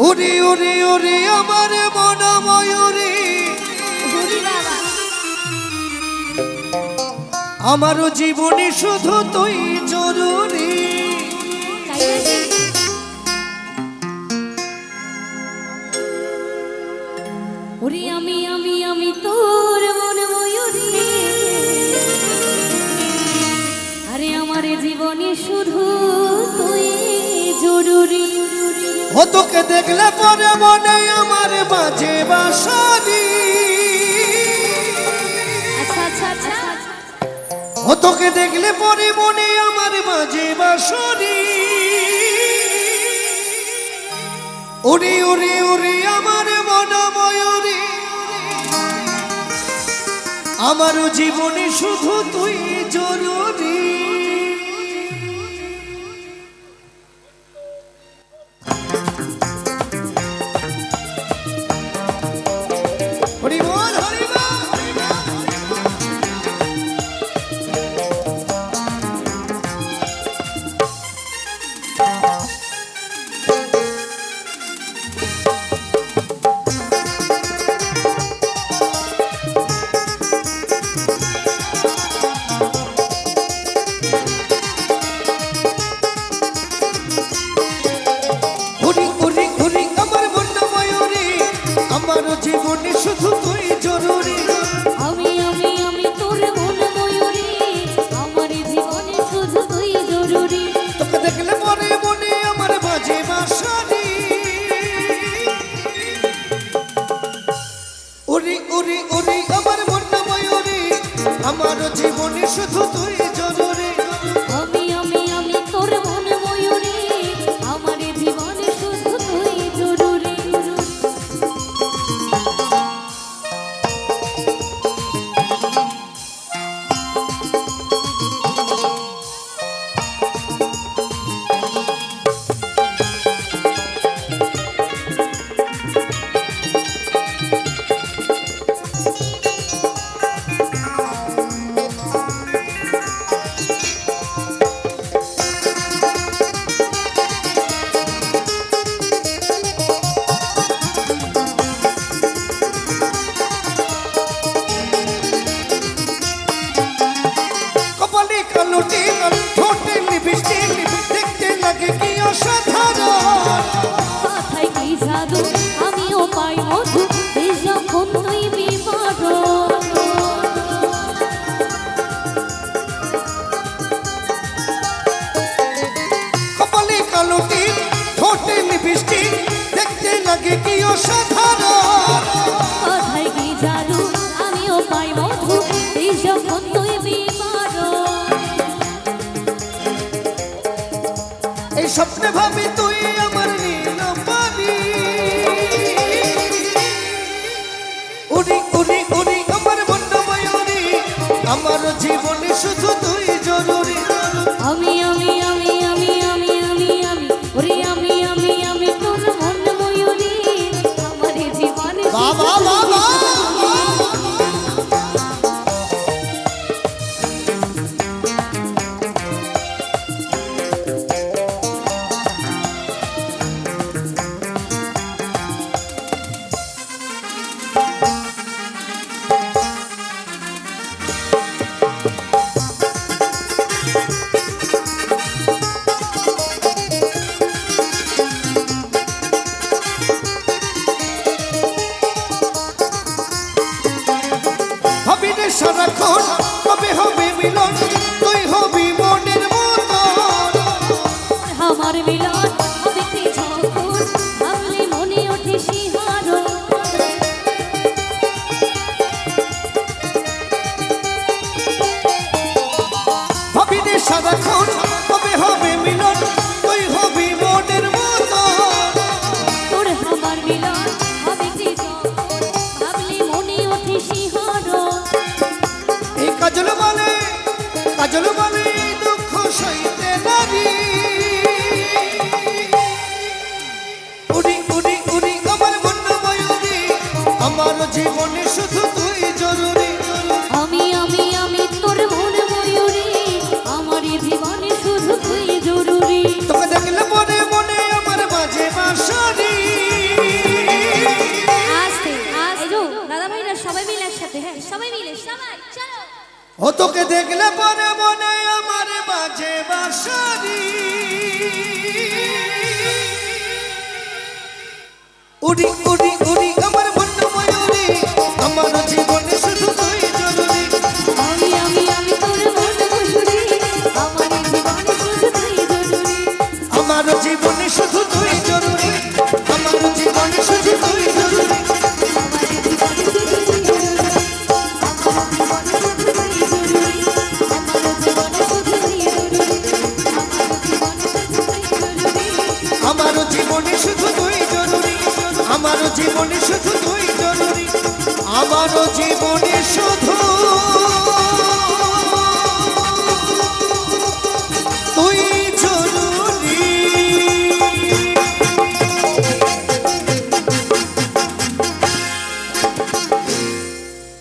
উড়ি উড়ি উড়ি আমার মন ময়ূরী, আমারও জীবনে শুধু তুই জরুরি। ওরে আমি আমি আমি তোর মন ময়ূরী, আরে আমার জীবনে শুধু তুই জরুরি। ও তোকে দেখলে পরে মনে আমার বাজে বাঁশরি। আচ্ছা আচ্ছা আচ্ছা, ও তোকে দেখলে পরে মনে আমার বাজে বাঁশরি। উড়ি উড়ি উড়ি আমার মন ময়ূরী, আমারও জীবনে শুধু তুই জরুরি। আমারও জীবনে শুধু তুই জরুরি। আমি আমি আমি তোর মন ময়ূরী, আমার জীবনে শুধু তুই জরুরি। তোকে দেখলে পরে মনে আমার বাজে বাঁশরি। উড়ি উড়ি উড়ি আমার মন ময়ূরী, আমারও জীবনে শুধু তুই জরুরি। আমি আমি আমি তোর মন ময়ূরী, আমার জীবনে শুধু তুই জরুরি। কালুটি ঠোঁটে লিপস্টিক দেখতে লাগে কি অসাধারণ। কথায় কি জাদু, আমিও পাই মধু, এই যখন তুই বিমারণ। কপালে কালুটি ঠোঁটে লিপস্টিক দেখতে লাগে কি অসাধারণ। কথায় কি জাদু, আমিও পাই মধু, এই যখন তুই বিমারণ। এই স্বপ্নে ভাবি তুই আমার নীল পানি। উড়ি উড়ি উড়ি আমার মন ময়ূরী, আমার জীবনে শুধু তুই জরুরি। আমি আমি আমি আমি আমি আমি আমি ওরে আমি আমি আমি তোর মন ময়ূরী, আমার জীবনে বাবা বাবা সারাক্ষণ কবে হবে মিলন, তুই হবি মনের মতন। আমার মিলন হবে কি যখন, ভাবলে মনে ওঠে শিহরণ। ভাবি রে সারাক্ষণ কবে হবে মিলন, তুই হবি মনের মতন। তোর আমার মিলন হবে কি যখন, ভাবলে মনে ওঠে শিহরণ। এই কাজল বলে দুঃখ সইতে নারী। উড়ি উড়ি উড়ি আমার মন ময়ূরী, আমার জীবনে শুধু তুই জরুরি। আমি আমি আমি তোর মন ময়ূরী, আমার জীবনে শুধু তুই জরুরি। তোকে দেখলে মনে মনে আমার বাজে বাঁশরি। ও তোকে দেখলে পরে মনে আমার বাজে বাঁশরি উড়ি উড়ি উড়ি আমার বন্ধু ময়ূরী আমার জীবনে শুধু তুই জরুরি আমি তোর মন ময়ূরী আমার জীবনে শুধু তুই জরুরি আমার জীবনে শুধু তুই জরুরি আমার জীবনে শুধু তুই জরুরি আমার জীবনে শুধু তুই জরুরি আমার জীবনে শুধু তুই জরুরি আমার জীবনে শুধু